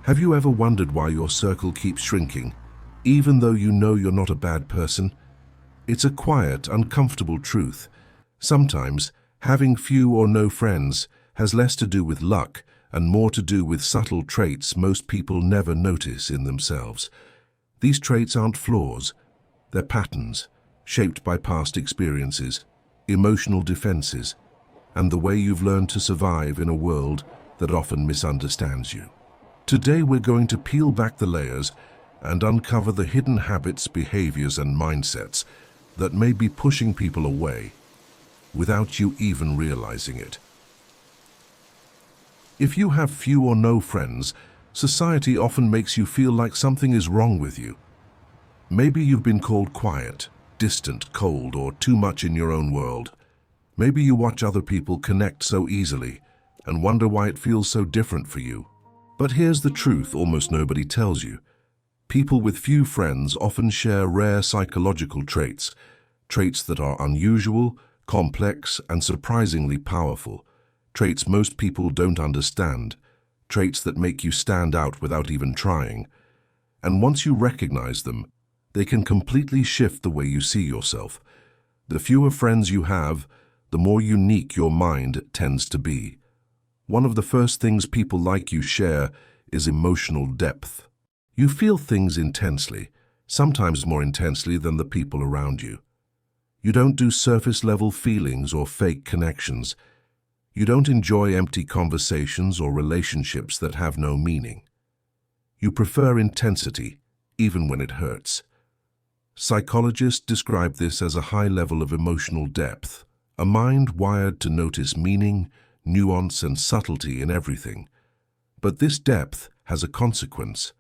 Have you ever wondered why your circle keeps shrinking, even though you know you're not a bad person? It's a quiet, uncomfortable truth. Sometimes, having few or no friends has less to do with luck and more to do with subtle traits most people never notice in themselves. These traits aren't flaws, they're patterns, shaped by past experiences, emotional defenses, and the way you've learned to survive in a world that often misunderstands you. Today we're going to peel back the layers and uncover the hidden habits, behaviors, and mindsets that may be pushing people away without you even realizing it. If you have few or no friends, society often makes you feel like something is wrong with you. Maybe you've been called quiet, distant, cold, or too much in your own world. Maybe you watch other people connect so easily and wonder why it feels so different for you. But here's the truth almost nobody tells you. People with few friends often share rare psychological traits, traits that are unusual, complex, and surprisingly powerful, traits most people don't understand, traits that make you stand out without even trying. And once you recognize them, they can completely shift the way you see yourself. The fewer friends you have, the more unique your mind tends to be. One of the first things people like you share is emotional depth. You feel things intensely, sometimes more intensely than the people around you. You don't do surface-level feelings or fake connections. You don't enjoy empty conversations or relationships that have no meaning. You prefer intensity, even when it hurts. Psychologists describe this as a high level of emotional depth, a mind wired to notice meaning, nuance, and subtlety in everything. But this depth has a consequence.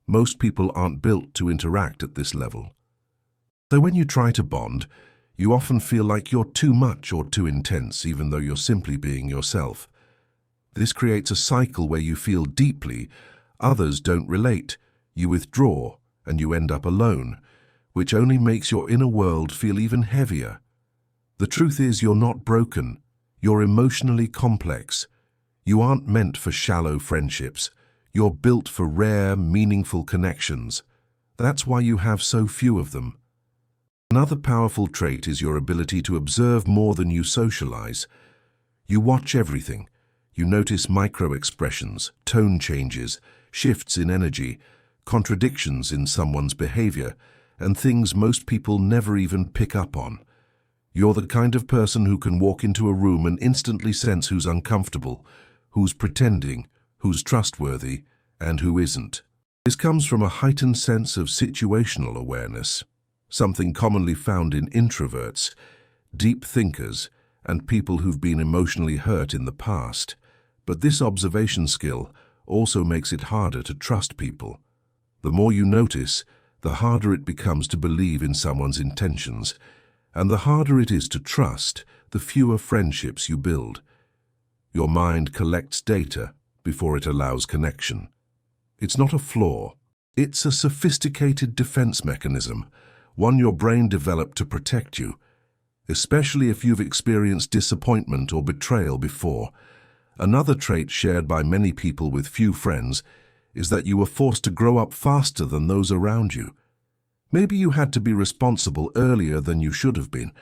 Most people aren't built to interact at this level. So when you try to bond, you often feel like you're too much or too intense, even though you're simply being yourself. This creates a cycle where you feel deeply, others don't relate, you withdraw, and you end up alone, which only makes your inner world feel even heavier. The truth is you're not broken. You're emotionally complex. You aren't meant for shallow friendships. You're built for rare, meaningful connections. That's why you have so few of them. Another powerful trait is your ability to observe more than you socialize. You watch everything. You notice micro-expressions, tone changes, shifts in energy, contradictions in someone's behavior, and things most people never even pick up on. You're the kind of person who can walk into a room and instantly sense who's uncomfortable, who's pretending, who's trustworthy, and who isn't. This comes from a heightened sense of situational awareness, something commonly found in introverts, deep thinkers, and people who've been emotionally hurt in the past. But this observation skill also makes it harder to trust people. The more you notice, the harder it becomes to believe in someone's intentions, and the harder it is to trust, the fewer friendships you build. Your mind collects data before it allows connection. It's not a flaw. It's a sophisticated defense mechanism, one your brain developed to protect you, especially if you've experienced disappointment or betrayal before. Another trait shared by many people with few friends is that you were forced to grow up faster than those around you. Maybe you had to be responsible earlier than you should have been.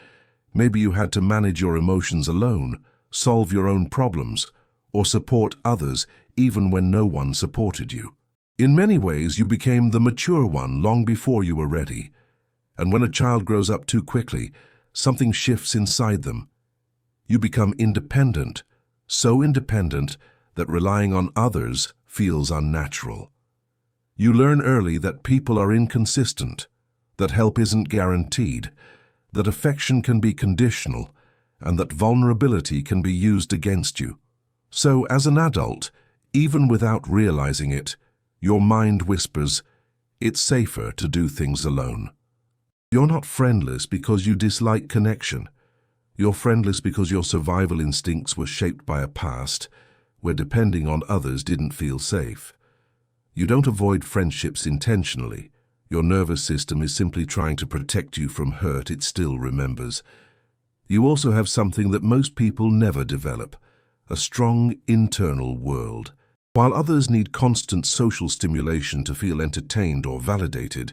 Maybe you had to manage your emotions alone, solve your own problems, or support others even when no one supported you. In many ways, you became the mature one long before you were ready. And when a child grows up too quickly, something shifts inside them. You become independent, so independent that relying on others feels unnatural. You learn early that people are inconsistent, that help isn't guaranteed, that affection can be conditional, and that vulnerability can be used against you. So, as an adult, even without realizing it, your mind whispers, it's safer to do things alone. You're not friendless because you dislike connection. You're friendless because your survival instincts were shaped by a past where depending on others didn't feel safe. You don't avoid friendships intentionally. Your nervous system is simply trying to protect you from hurt it still remembers. You also have something that most people never develop, a strong internal world. While others need constant social stimulation to feel entertained or validated,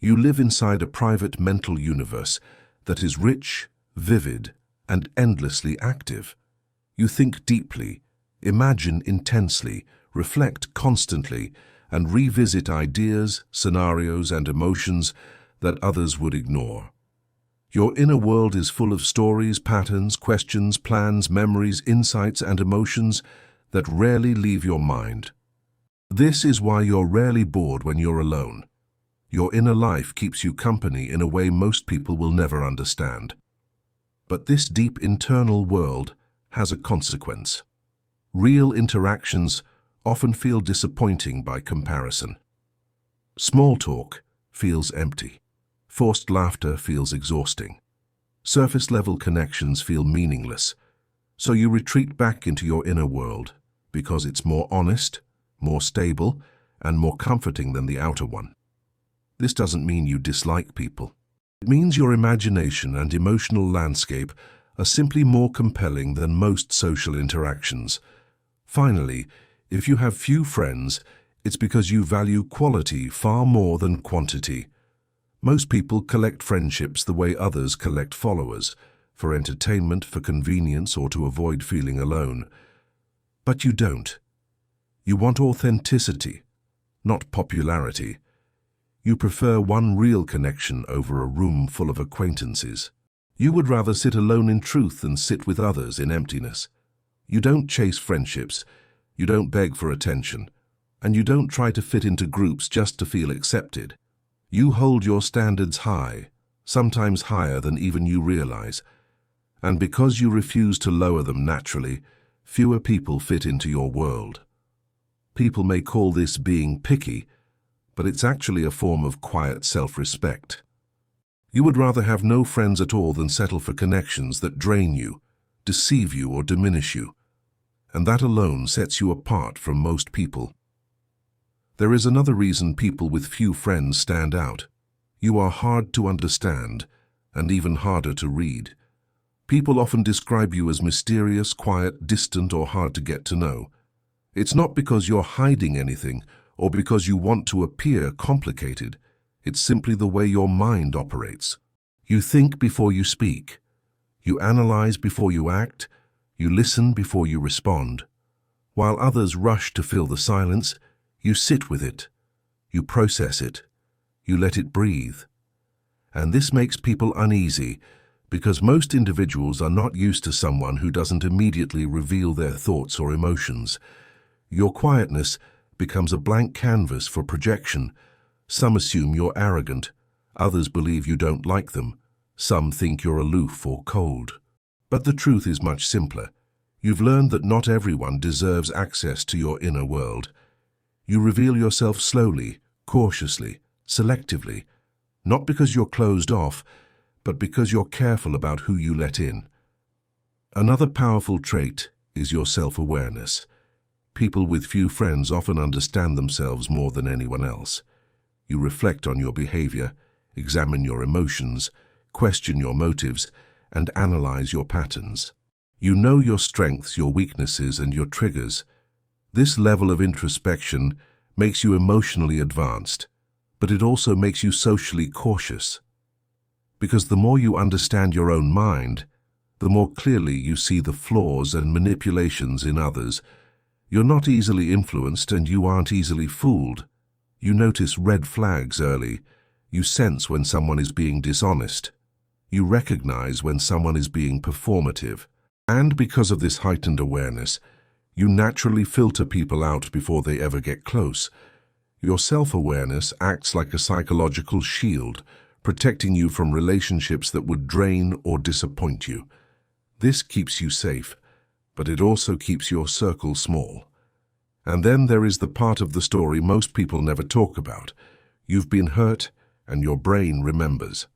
you live inside a private mental universe that is rich, vivid, and endlessly active. You think deeply, imagine intensely, reflect constantly, and revisit ideas, scenarios, and emotions that others would ignore. Your inner world is full of stories, patterns, questions, plans, memories, insights, and emotions that rarely leave your mind. This is why you're rarely bored when you're alone. Your inner life keeps you company in a way most people will never understand. But this deep internal world has a consequence. Real interactions often feel disappointing by comparison. Small talk feels empty. Forced laughter feels exhausting. Surface-level connections feel meaningless. So you retreat back into your inner world because it's more honest, more stable, and more comforting than the outer one. This doesn't mean you dislike people. It means your imagination and emotional landscape are simply more compelling than most social interactions. Finally, if you have few friends, it's because you value quality far more than quantity. Most people collect friendships the way others collect followers, for entertainment, for convenience, or to avoid feeling alone. But you don't. You want authenticity, not popularity. You prefer one real connection over a room full of acquaintances. You would rather sit alone in truth than sit with others in emptiness. You don't chase friendships, you don't beg for attention, and you don't try to fit into groups just to feel accepted. You hold your standards high, sometimes higher than even you realize. And because you refuse to lower them naturally, fewer people fit into your world. People may call this being picky, but it's actually a form of quiet self-respect. You would rather have no friends at all than settle for connections that drain you, deceive you, or diminish you. And that alone sets you apart from most people. There is another reason people with few friends stand out. You are hard to understand, and even harder to read. People often describe you as mysterious, quiet, distant, or hard to get to know. It's not because you're hiding anything, or because you want to appear complicated. It's simply the way your mind operates. You think before you speak. You analyze before you act. You listen before you respond. While others rush to fill the silence, you sit with it. You process it. You let it breathe. And this makes people uneasy, because most individuals are not used to someone who doesn't immediately reveal their thoughts or emotions. Your quietness becomes a blank canvas for projection. Some assume you're arrogant. Others believe you don't like them. Some think you're aloof or cold. But the truth is much simpler. You've learned that not everyone deserves access to your inner world. You reveal yourself slowly, cautiously, selectively, not because you're closed off, but because you're careful about who you let in. Another powerful trait is your self-awareness. People with few friends often understand themselves more than anyone else. You reflect on your behavior, examine your emotions, question your motives, and analyze your patterns. You know your strengths, your weaknesses, and your triggers. This level of introspection makes you emotionally advanced, but it also makes you socially cautious. Because the more you understand your own mind, the more clearly you see the flaws and manipulations in others. You're not easily influenced and you aren't easily fooled. You notice red flags early. You sense when someone is being dishonest. You recognize when someone is being performative. And because of this heightened awareness, you naturally filter people out before they ever get close. Your self-awareness acts like a psychological shield, protecting you from relationships that would drain or disappoint you. This keeps you safe, but it also keeps your circle small. And then there is the part of the story most people never talk about. You've been hurt, and your brain remembers.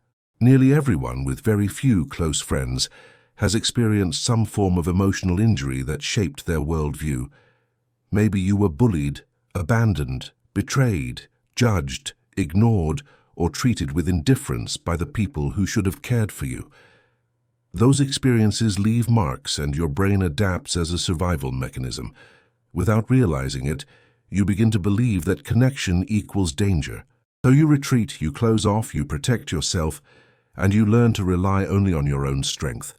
Nearly everyone with very few close friends has experienced some form of emotional injury that shaped their worldview. Maybe you were bullied, abandoned, betrayed, judged, ignored, or treated with indifference by the people who should have cared for you. Those experiences leave marks and your brain adapts as a survival mechanism. Without realizing it, you begin to believe that connection equals danger. So you retreat, you close off, you protect yourself, and you learn to rely only on your own strength.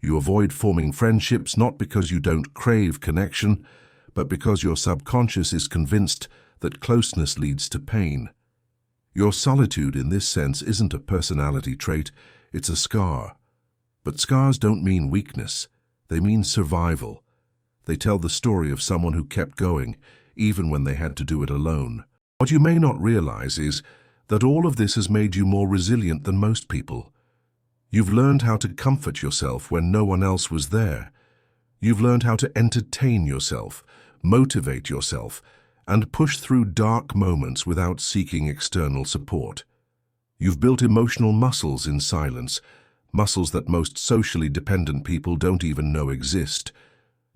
You avoid forming friendships not because you don't crave connection, but because your subconscious is convinced that closeness leads to pain. Your solitude in this sense isn't a personality trait, it's a scar. But scars don't mean weakness, they mean survival. They tell the story of someone who kept going, even when they had to do it alone. What you may not realize is that all of this has made you more resilient than most people. You've learned how to comfort yourself when no one else was there. You've learned how to entertain yourself, motivate yourself, and push through dark moments without seeking external support. You've built emotional muscles in silence, muscles that most socially dependent people don't even know exist.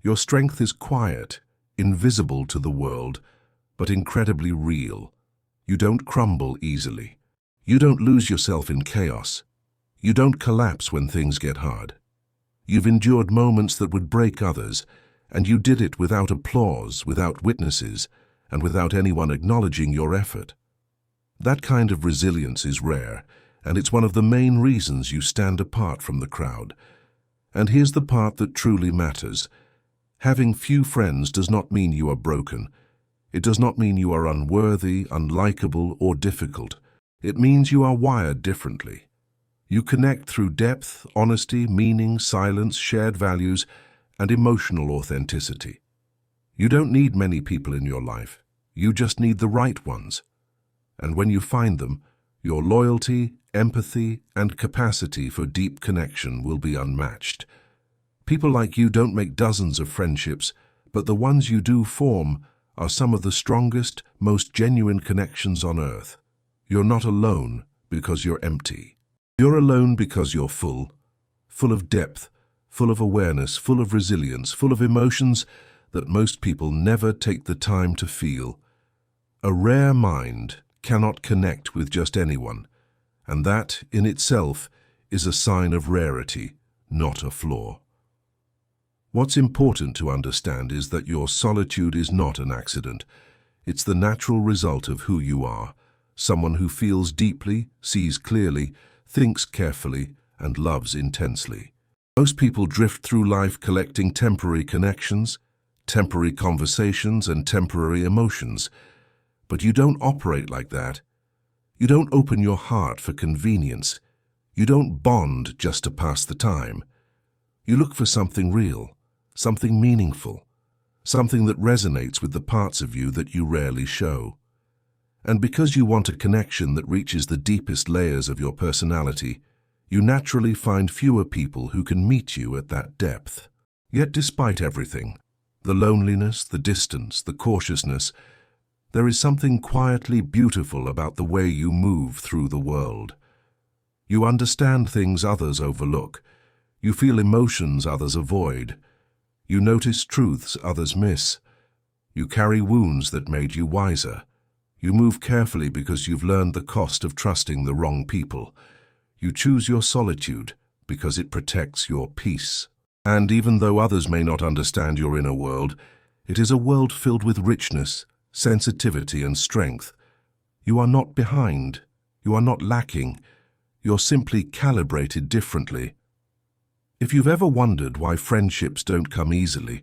Your strength is quiet, invisible to the world, but incredibly real. You don't crumble easily. You don't lose yourself in chaos. You don't collapse when things get hard. You've endured moments that would break others, and you did it without applause, without witnesses, and without anyone acknowledging your effort. That kind of resilience is rare, and it's one of the main reasons you stand apart from the crowd. And here's the part that truly matters. Having few friends does not mean you are broken. It does not mean you are unworthy, unlikable, or difficult. It means you are wired differently. You connect through depth, honesty, meaning, silence, shared values, and emotional authenticity. You don't need many people in your life. You just need the right ones. And when you find them, your loyalty, empathy, and capacity for deep connection will be unmatched. People like you don't make dozens of friendships, but the ones you do form are some of the strongest, most genuine connections on earth. You're not alone because you're empty. You're alone because you're full of depth, full of awareness, full of resilience, full of emotions that most people never take the time to feel. A rare mind cannot connect with just anyone, and that, in itself, is a sign of rarity, not a flaw. What's important to understand is that your solitude is not an accident. It's the natural result of who you are, someone who feels deeply, sees clearly, thinks carefully, and loves intensely. Most people drift through life collecting temporary connections, temporary conversations, and temporary emotions. But you don't operate like that. You don't open your heart for convenience. You don't bond just to pass the time. You look for something real, something meaningful, something that resonates with the parts of you that you rarely show. And because you want a connection that reaches the deepest layers of your personality, you naturally find fewer people who can meet you at that depth. Yet despite everything, the loneliness, the distance, the cautiousness, there is something quietly beautiful about the way you move through the world. You understand things others overlook. You feel emotions others avoid. You notice truths others miss. You carry wounds that made you wiser. You move carefully because you've learned the cost of trusting the wrong people. You choose your solitude because it protects your peace. And even though others may not understand your inner world, it is a world filled with richness, sensitivity, and strength. You are not behind. You are not lacking. You're simply calibrated differently. If you've ever wondered why friendships don't come easily,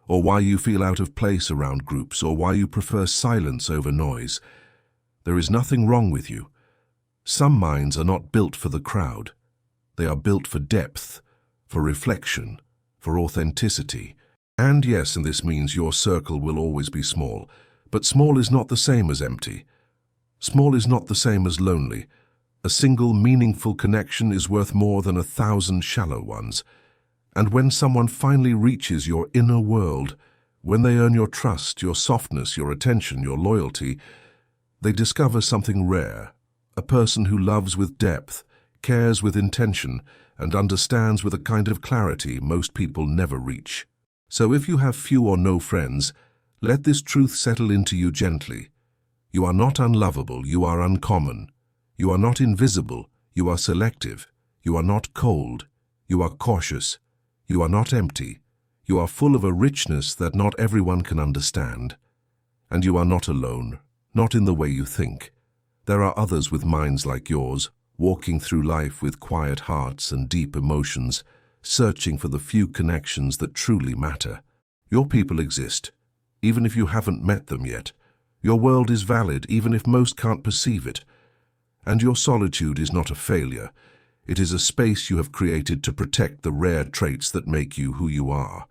or why you feel out of place around groups, or why you prefer silence over noise, there is nothing wrong with you. Some minds are not built for the crowd. They are built for depth, for reflection, for authenticity. And yes, and this means your circle will always be small, but small is not the same as empty. Small is not the same as lonely. A single meaningful connection is worth more than 1,000 shallow ones. And when someone finally reaches your inner world, when they earn your trust, your softness, your attention, your loyalty, they discover something rare, a person who loves with depth, cares with intention, and understands with a kind of clarity most people never reach. So if you have few or no friends, let this truth settle into you gently. You are not unlovable, you are uncommon. You are not invisible, you are selective. You are not cold, you are cautious. You are not empty, You are full of a richness that not everyone can understand. And you are not alone, not in the way you think. There are others with minds like yours, walking through life with quiet hearts and deep emotions, searching for the few connections that truly matter. Your people exist, even if you haven't met them yet. Your world is valid, even if most can't perceive it. And your solitude is not a failure. It is a space you have created to protect the rare traits that make you who you are.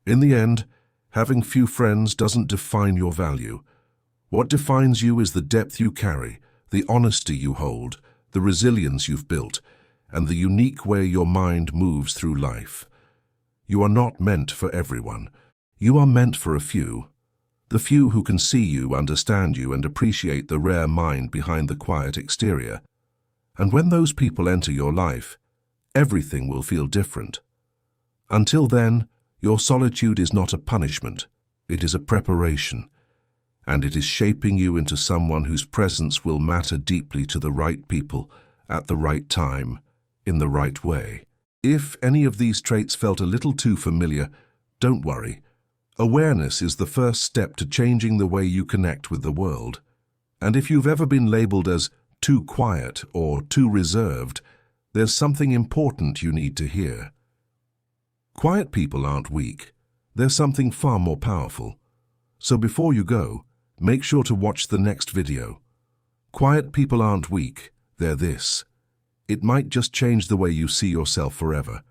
In the end, having few friends doesn't define your value. What defines you is the depth you carry, the honesty you hold, the resilience you've built, and the unique way your mind moves through life. You are not meant for everyone. You are meant for a few. The few who can see you, understand you, and appreciate the rare mind behind the quiet exterior. And when those people enter your life, everything will feel different. Until then, your solitude is not a punishment. It is a preparation. And it is shaping you into someone whose presence will matter deeply to the right people, at the right time, in the right way. If any of these traits felt a little too familiar, don't worry. Awareness is the first step to changing the way you connect with the world. And if you've ever been labeled as too quiet or too reserved, there's something important you need to hear. Quiet people aren't weak. They're something far more powerful. So before you go, make sure to watch the next video. Quiet people aren't weak, they're this. It might just change the way you see yourself forever.